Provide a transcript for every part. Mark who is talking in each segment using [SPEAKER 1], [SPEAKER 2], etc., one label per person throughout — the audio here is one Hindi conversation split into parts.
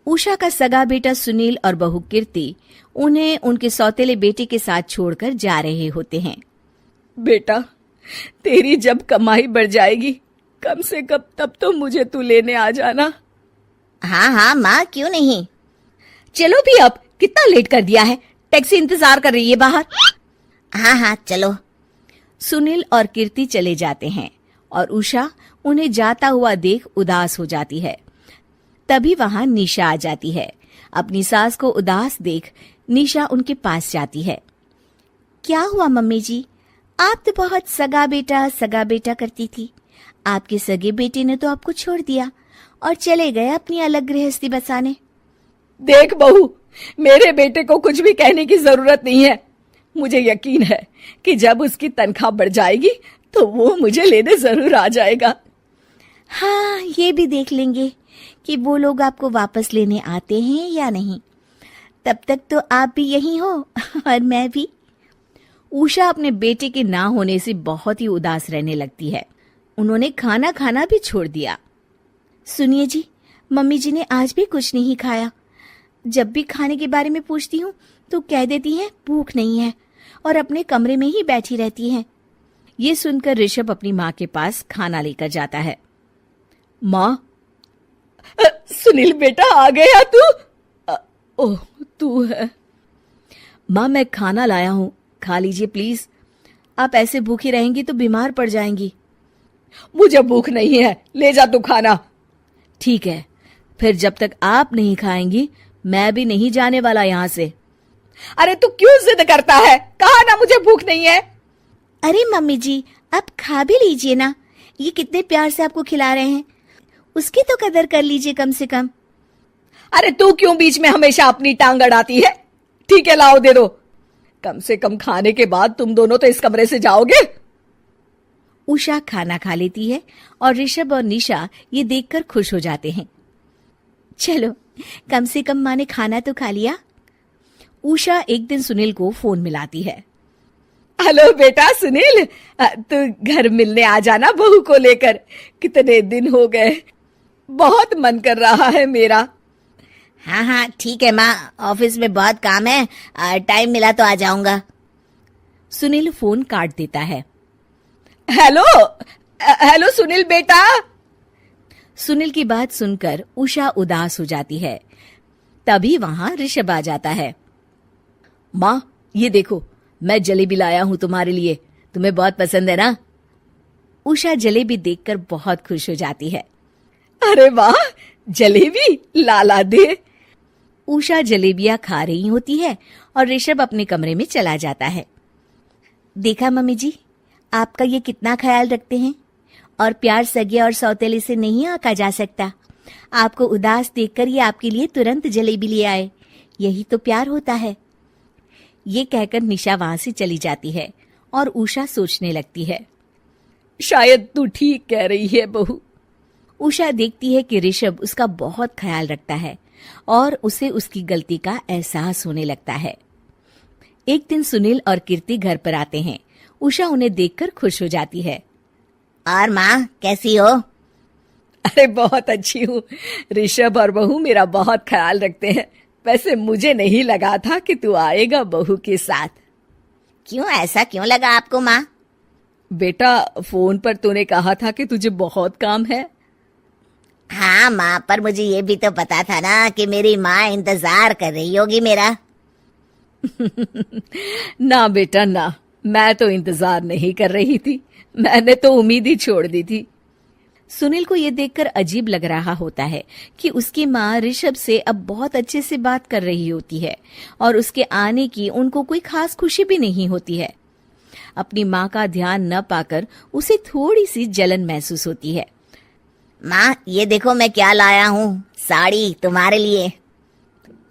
[SPEAKER 1] उषा का सगा बेटा सुनील और बहू कीर्ति उन्हें उनके सौतेले बेटे के साथ छोड़कर जा रहे होते हैं।
[SPEAKER 2] बेटा, तेरी जब कमाई बढ़ जाएगी कम से कम तब तो मुझे तू लेने आ जाना।
[SPEAKER 3] हाँ हाँ माँ, क्यों नहीं।
[SPEAKER 1] चलो भी, अब कितना लेट कर दिया है, टैक्सी इंतजार कर रही है बाहर।
[SPEAKER 3] हाँ हाँ चलो।
[SPEAKER 1] सुनील और कीर्ति चले जाते हैं और उषा उन्हें जाता हुआ देख उदास हो जाती है। तभी वहां निशा आ जाती है। अपनी सास को उदास देख निशा उनके पास जाती है।
[SPEAKER 3] क्या हुआ मम्मी जी, आप तो बहुत सगा बेटा करती थी। आपके सगे बेटे ने तो आपको छोड़ दिया और चले गए अपनी अलग गृहस्थी बसाने।
[SPEAKER 2] देख बहू, मेरे बेटे को कुछ भी कहने की जरूरत नहीं है। मुझे यकीन है कि जब उसकी तनख्वाह बढ़ जाएगी तो वो मुझे लेने जरूर आ जाएगा।
[SPEAKER 3] हाँ, ये भी देख लेंगे कि वो लोग आपको वापस लेने आते हैं या नहीं। तब तक तो आप भी यहीं हो और मैं भी।
[SPEAKER 1] उषा अपने बेटे के ना होने से बहुत ही उदास रहने लगती है। उन्होंने खाना खाना भी छोड़ दिया।
[SPEAKER 3] सुनिए जी, मम्मी जी ने आज भी कुछ नहीं खाया। जब भी खाने के बारे में पूछती हूँ तो कह देती हैं भूख नहीं है और अपने कमरे में ही बैठी रहती हैं।
[SPEAKER 1] ये सुनकर ऋषभ अपनी माँ के पास खाना लेकर जाता है। माँ,
[SPEAKER 2] सुनील बेटा आ गया तू? ओह, तू है।
[SPEAKER 1] माँ, मैं खाना लाया हूँ, खा लीजिए प्लीज। आप ऐसे भूखी रहेंगी तो बीमार पड़ जाएंगी।
[SPEAKER 2] मुझे भूख नहीं है, ले जा तू खाना।
[SPEAKER 1] ठीक है, फिर जब तक आप नहीं खाएंगी मैं भी नहीं जाने वाला यहाँ से।
[SPEAKER 2] अरे तू क्यों जिद करता है? कहा ना मुझे भूख नहीं है।
[SPEAKER 3] अरे मम्मी जी, आप खा भी लीजिए ना, ये कितने प्यार से आपको खिला रहे हैं, उसकी तो कदर कर लीजिए कम से कम।
[SPEAKER 2] अरे तू क्यों बीच में हमेशा अपनी टांग अड़ाती है? ठीक है, लाओ दे दो। कम से कम खाने के बाद तुम दोनों तो इस कमरे से जाओगे।
[SPEAKER 1] उषा खाना खा लेती है और ऋषभ और निशा ये देखकर खुश हो जाते हैं।
[SPEAKER 3] चलो, कम से कम माँ ने खाना तो खा लिया।
[SPEAKER 1] उषा एक दिन सुनील को फोन मिलाती है।
[SPEAKER 2] हेलो बेटा सुनील, तू घर मिलने आ जाना बहू को लेकर। कितने दिन हो गए, बहुत मन कर रहा है मेरा।
[SPEAKER 3] हाँ हाँ ठीक है माँ, ऑफिस में बहुत काम है, टाइम मिला तो आ जाऊंगा।
[SPEAKER 1] सुनील फोन काट देता है।
[SPEAKER 2] हेलो सुनील बेटा।
[SPEAKER 1] सुनील की बात सुनकर उषा उदास हो जाती है। तभी वहां ऋषभ आ जाता है। माँ, ये देखो, मैं जलेबी लाया हूं तुम्हारे लिए, तुम्हें बहुत पसंद है ना? उषा जलेबी देखकर बहुत खुश हो जाती है।
[SPEAKER 2] अरे वाह, जलेबी ला दे।
[SPEAKER 1] उषा जलेबियां खा रही होती है और ऋषभ अपने कमरे में चला जाता है।
[SPEAKER 3] देखा मम्मी जी, आपका ये कितना ख्याल रखते हैं, और प्यार सगे और सौतेले से नहीं आका जा सकता। आपको उदास देखकर ये आपके लिए तुरंत जलेबी ले आए, यही तो प्यार होता है।
[SPEAKER 1] ये कहकर निशा वहां से चली जाती है और उषा सोचने लगती है,
[SPEAKER 2] शायद तू ठीक कह रही है बहू।
[SPEAKER 1] उषा देखती है कि ऋषभ उसका बहुत ख्याल रखता है और उसे उसकी गलती का एहसास होने लगता है। एक दिन सुनील और कीर्ति घर पर आते हैं। उषा उन्हें देखकर खुश हो जाती है।
[SPEAKER 3] और माँ कैसी हो?
[SPEAKER 2] अरे बहुत अच्छी हूँ। ऋषभ और बहू मेरा बहुत ख्याल रखते हैं। वैसे मुझे नहीं लगा था कि तू आएगा बहू के साथ।
[SPEAKER 3] क्यों, ऐसा क्यों लगा आपको माँ?
[SPEAKER 2] बेटा, फोन पर तूने कहा था कि तुझे बहुत काम है।
[SPEAKER 3] हाँ माँ, पर मुझे ये भी तो पता था ना कि मेरी माँ इंतजार कर रही होगी मेरा।
[SPEAKER 2] ना बेटा ना, मैं तो इंतजार नहीं कर रही थी, मैंने तो उम्मीद ही छोड़ दी थी।
[SPEAKER 1] सुनील को ये देखकर अजीब लग रहा होता है कि उसकी माँ ऋषभ से अब बहुत अच्छे से बात कर रही होती है और उसके आने की उनको कोई खास खुशी भी नहीं होती है। अपनी माँ का ध्यान न पाकर उसे थोड़ी सी जलन महसूस होती है।
[SPEAKER 3] माँ, ये देखो मैं क्या लाया हूँ, साड़ी तुम्हारे लिए।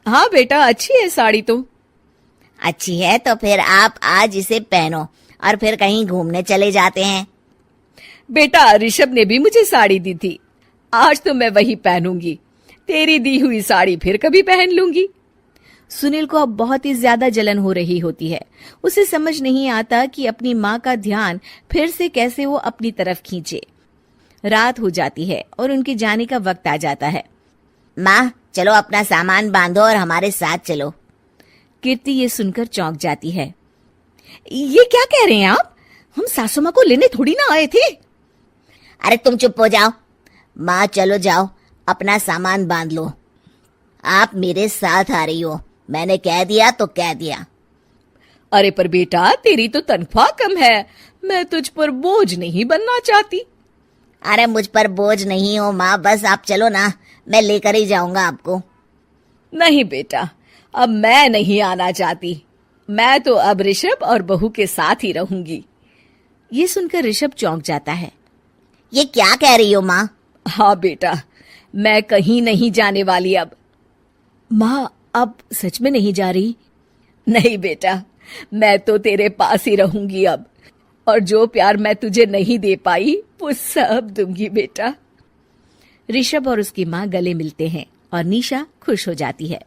[SPEAKER 2] हाँ बेटा, अच्छी है साड़ी तो।
[SPEAKER 3] अच्छी है तो फिर आप आज इसे पहनो और फिर कहीं घूमने चले जाते हैं।
[SPEAKER 2] बेटा, ऋषभ ने भी मुझे साड़ी दी थी, आज तो मैं वही पहनूंगी। तेरी दी हुई साड़ी फिर कभी पहन लूंगी।
[SPEAKER 1] सुनील को अब बहुत ही ज्यादा जलन हो रही होती है। उसे समझ नहीं आता कि अपनी माँ का ध्यान फिर से कैसे वो अपनी तरफ खींचे। रात हो जाती है और उनके जाने का वक्त आ जाता है।
[SPEAKER 3] माँ, चलो अपना सामान बांधो और हमारे साथ चलो।
[SPEAKER 1] कीर्ति ये सुनकर चौंक जाती है। ये क्या कह रहे हैं आप? हम सासू माँ को लेने थोड़ी ना आए थे।
[SPEAKER 3] अरे तुम चुप हो जाओ। माँ चलो जाओ, अपना सामान बांध लो। आप मेरे साथ आ रही हो, मैंने कह दिया तो कह दिया।
[SPEAKER 2] अरे पर बेटा, तेरी तो तनख्वाह कम है, मैं तुझ पर बोझ नहीं बनना चाहती।
[SPEAKER 3] अरे मुझ पर बोझ नहीं हो माँ, बस आप चलो ना, मैं लेकर ही जाऊंगा आपको।
[SPEAKER 2] नहीं बेटा, अब मैं नहीं आना चाहती। मैं तो अब ऋषभ और बहू के साथ ही रहूंगी।
[SPEAKER 1] ये सुनकर ऋषभ चौंक जाता है।
[SPEAKER 3] ये क्या कह रही हो माँ?
[SPEAKER 2] हाँ बेटा, मैं कहीं नहीं जाने वाली अब।
[SPEAKER 1] माँ, अब सच में नहीं जा रही?
[SPEAKER 2] नहीं बेटा, मैं तो तेरे पास ही रहूंगी अब, और जो प्यार मैं तुझे नहीं दे पाई वो सब दूंगी बेटा।
[SPEAKER 1] ऋषभ और उसकी माँ गले मिलते हैं और निशा खुश हो जाती है।